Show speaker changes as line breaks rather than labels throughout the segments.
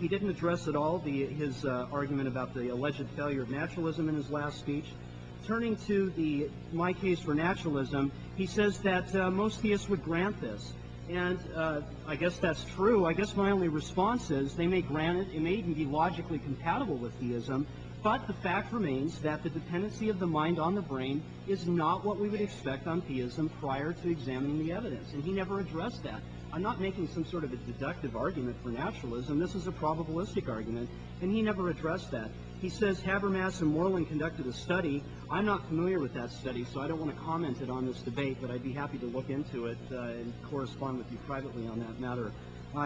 He didn't address at all his argument about the alleged failure of naturalism in his last speech. Turning to my case for naturalism, he says that most theists would grant this. And I guess that's true. I guess my only response is they may grant it. It may even be logically compatible with theism. But the fact remains that the dependency of the mind on the brain is not what we would expect on theism prior to examining the evidence. And he never addressed that. I'm not making some sort of a deductive argument for naturalism. This is a probabilistic argument, and he never addressed that. He says Habermas and Moreland conducted a study. I'm not familiar with that study, so I don't want to comment it on this debate, but I'd be happy to look into it and correspond with you privately on that matter.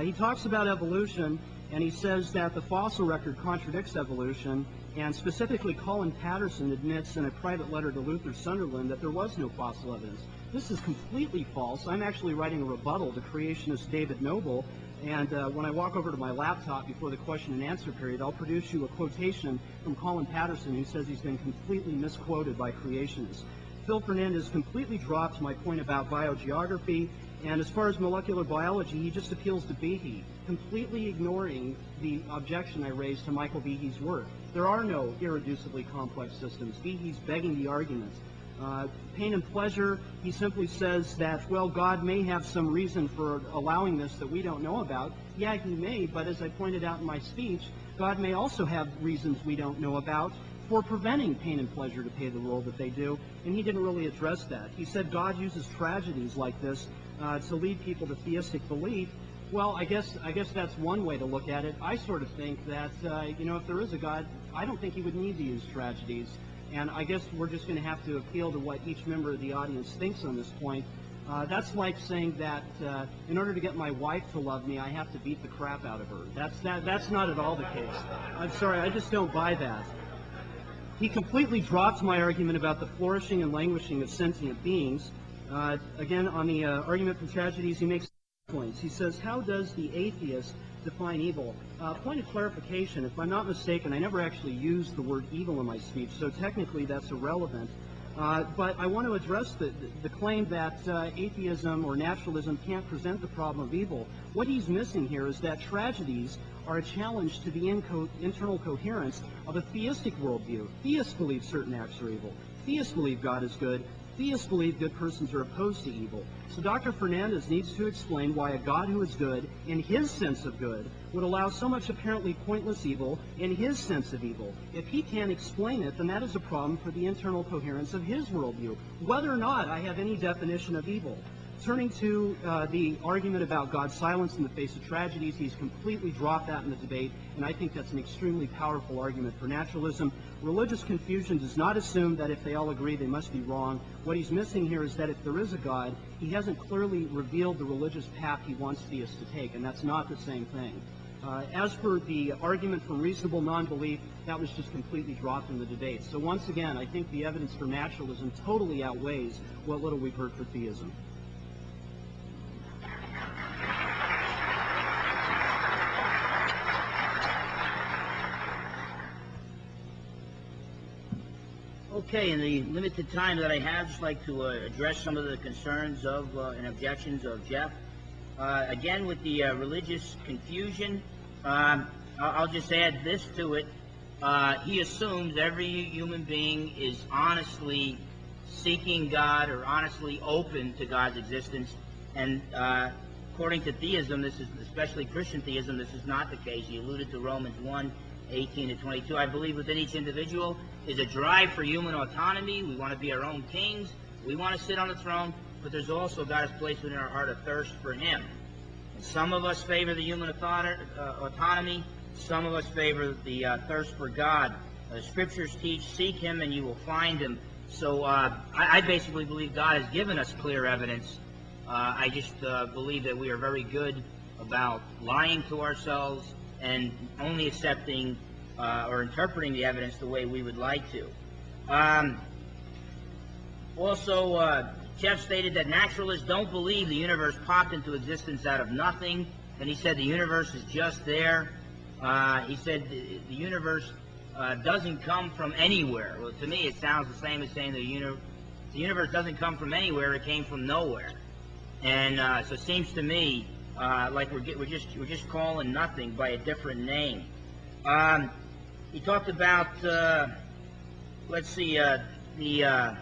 He talks about evolution, and he says that the fossil record contradicts evolution, and specifically Colin Patterson admits in a private letter to Luther Sunderland that there was no fossil evidence. This is completely false. I'm actually writing a rebuttal to creationist David Noble, and when I walk over to my laptop before the question and answer period, I'll produce you a quotation from Colin Patterson who says he's been completely misquoted by creationists. Phil Fernandes completely dropped my point about biogeography, and as far as molecular biology, he just appeals to Behe, completely ignoring the objection I raised to Michael Behe's work. There are no irreducibly complex systems. Behe's begging the argument. Pain and pleasure, he simply says that, well, God may have some reason for allowing this that we don't know about. Yeah, he may, but as I pointed out in my speech, God may also have reasons we don't know about for preventing pain and pleasure to play the role that they do, and he didn't really address that. He said God uses tragedies like this to lead people to theistic belief. Well, I guess that's one way to look at it. I sort of think that, if there is a God, I don't think he would need to use tragedies. And I guess we're just going to have to appeal to what each member of the audience thinks on this point. That's like saying that in order to get my wife to love me, I have to beat the crap out of her. That's not at all the case. I'm sorry, I just don't buy that. He completely dropped my argument about the flourishing and languishing of sentient beings. Again, on the argument from tragedies, he makes points. He says, how does the atheist define evil? Point of clarification, if I'm not mistaken, I never actually used the word evil in my speech, so technically that's irrelevant. But I want to address the claim that atheism or naturalism can't present the problem of evil. What he's missing here is that tragedies are a challenge to the internal coherence of a theistic worldview. Theists believe certain acts are evil. Theists believe God is good. Theists believe good persons are opposed to evil. So Dr. Fernandes needs to explain why a God who is good, in his sense of good, would allow so much apparently pointless evil in his sense of evil. If he can't explain it, then that is a problem for the internal coherence of his worldview, whether or not I have any definition of evil. Turning to the argument about God's silence in the face of tragedies, he's completely dropped that in the debate, and I think that's an extremely powerful argument for naturalism. Religious confusion does not assume that if they all agree, they must be wrong. What he's missing here is that if there is a God, he hasn't clearly revealed the religious path he wants theists to take, and that's not the same thing. As for the argument for reasonable non-belief, that was just completely dropped in the debate. So once again, I think the evidence for naturalism totally outweighs what little we've heard for theism.
Okay, in the limited time that I have, I'd just like to address some of the concerns of and objections of Jeff. Again, with the religious confusion, I'll just add this to it. He assumes every human being is honestly seeking God or honestly open to God's existence. And according to theism, this is especially Christian theism, this is not the case. He alluded to Romans 1:18 to 22. I believe within each individual is a drive for human autonomy. We want to be our own kings. We want to sit on the throne. But there's also, God has placed within our heart a thirst for Him. And some of us favor the human autonomy. Some of us favor the thirst for God. The Scriptures teach, seek Him and you will find Him. So I basically believe God has given us clear evidence. I just believe that we are very good about lying to ourselves and only accepting or interpreting the evidence the way we would like to. Also, Jeff stated that naturalists don't believe the universe popped into existence out of nothing. Then he said the universe is just there. He said the universe doesn't come from anywhere. Well, to me, it sounds the same as saying the universe doesn't come from anywhere. It came from nowhere. And so it seems to me like we're just calling nothing by a different name. He talked about let's see, the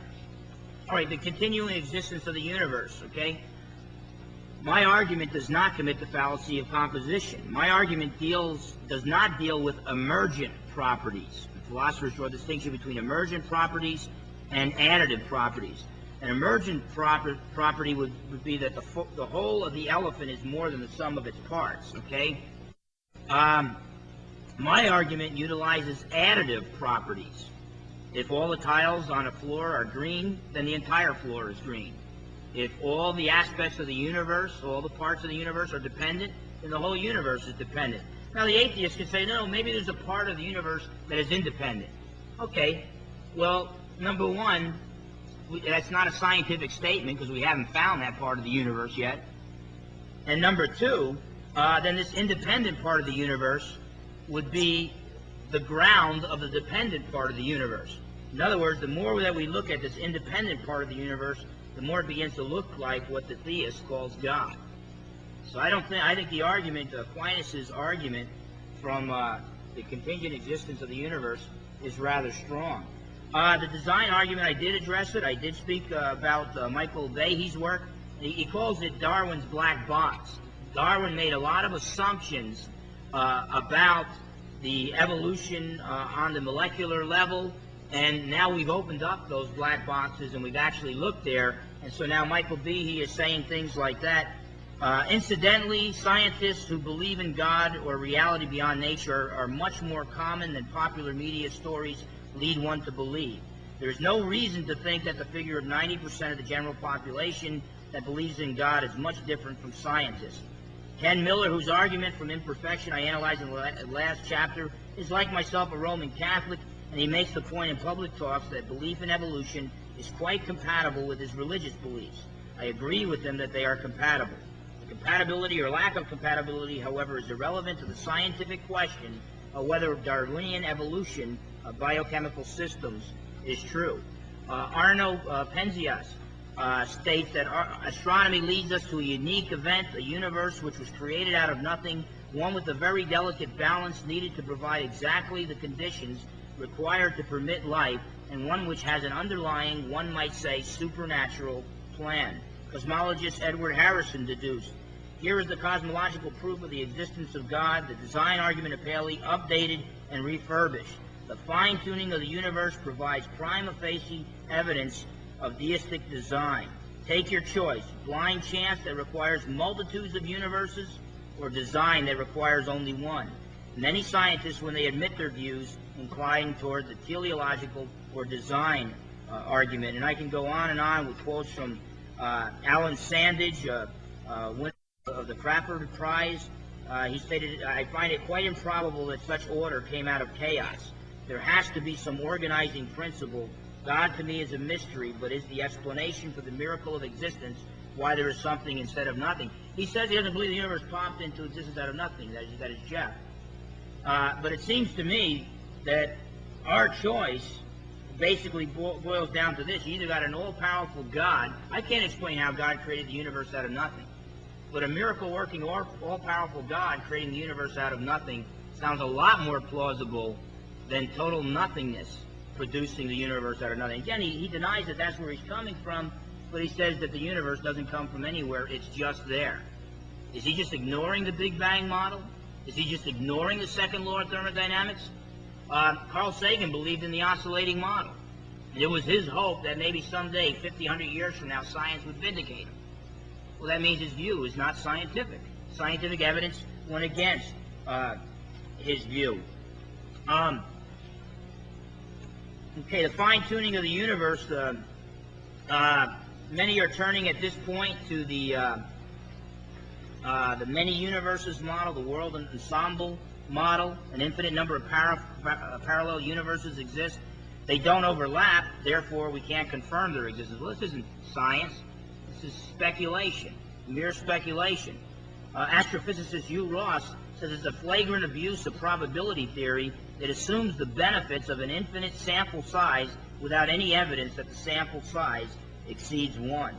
continuing existence of the universe. Okay, my argument does not commit the fallacy of composition. My argument does not deal with emergent properties. Philosophers draw a distinction between emergent properties and additive properties. An emergent property would be that the whole of the elephant is more than the sum of its parts. Okay. My argument utilizes additive properties. If all the tiles on a floor are green, then the entire floor is green. If all the aspects of the universe, all the parts of the universe are dependent, then the whole universe is dependent. Now, the atheist can say, no, maybe there's a part of the universe that is independent. Okay, well, number one, that's not a scientific statement because we haven't found that part of the universe yet. And number two, then this independent part of the universe would be the ground of the dependent part of the universe. In other words, the more that we look at this independent part of the universe, the more it begins to look like what the theist calls God. So I think the argument, Aquinas' argument from the contingent existence of the universe is rather strong. The design argument, I did address it. I did speak about Michael Behe's work. He calls it Darwin's black box. Darwin made a lot of assumptions about the evolution on the molecular level, and now we've opened up those black boxes and we've actually looked there, and so now Michael Behe is saying things like that. Incidentally, scientists who believe in God or reality beyond nature are much more common than popular media stories lead one to believe. There is no reason to think that the figure of 90% of the general population that believes in God is much different from scientists. Ken Miller, whose argument from imperfection I analyzed in the last chapter, is like myself a Roman Catholic, and he makes the point in public talks that belief in evolution is quite compatible with his religious beliefs. I agree with him that they are compatible. The compatibility or lack of compatibility, however, is irrelevant to the scientific question of whether Darwinian evolution of biochemical systems is true. Arno Penzias states that astronomy leads us to a unique event, a universe which was created out of nothing, one with a very delicate balance needed to provide exactly the conditions required to permit life, and one which has an underlying, one might say, supernatural plan. Cosmologist Edward Harrison deduced, here is the cosmological proof of the existence of God, the design argument of Paley, updated and refurbished. The fine-tuning of the universe provides prima facie evidence of deistic design. Take your choice, blind chance that requires multitudes of universes, or design that requires only one. Many scientists, when they admit their views, incline toward the teleological or design argument. And I can go on and on with quotes from Alan Sandage, winner of the Crafford Prize. He stated, I find it quite improbable that such order came out of chaos. There has to be some organizing principle. God to me is a mystery, but is the explanation for the miracle of existence why there is something instead of nothing. He says he doesn't believe the universe popped into existence out of nothing. That is Jeff. But it seems to me that our choice basically boils down to this. You either got an all-powerful God. I can't explain how God created the universe out of nothing. But a miracle-working, all-powerful God creating the universe out of nothing sounds a lot more plausible than total nothingness producing the universe out of nothing. Again, he denies that that's where he's coming from, but he says that the universe doesn't come from anywhere. It's just there. Is he just ignoring the Big Bang model? Is he just ignoring the second law of thermodynamics? Carl Sagan believed in the oscillating model. And it was his hope that maybe someday, 50, 100 years from now, science would vindicate him. Well, that means his view is not scientific. Scientific evidence went against his view. Okay, the fine-tuning of the universe. Many are turning at this point to the many universes model, the world ensemble model. An infinite number of parallel universes exist. They don't overlap, therefore we can't confirm their existence. Well, this isn't science. This is speculation, mere speculation. Astrophysicist Hugh Ross says it's a flagrant abuse of probability theory that assumes the benefits of an infinite sample size without any evidence that the sample size exceeds 1.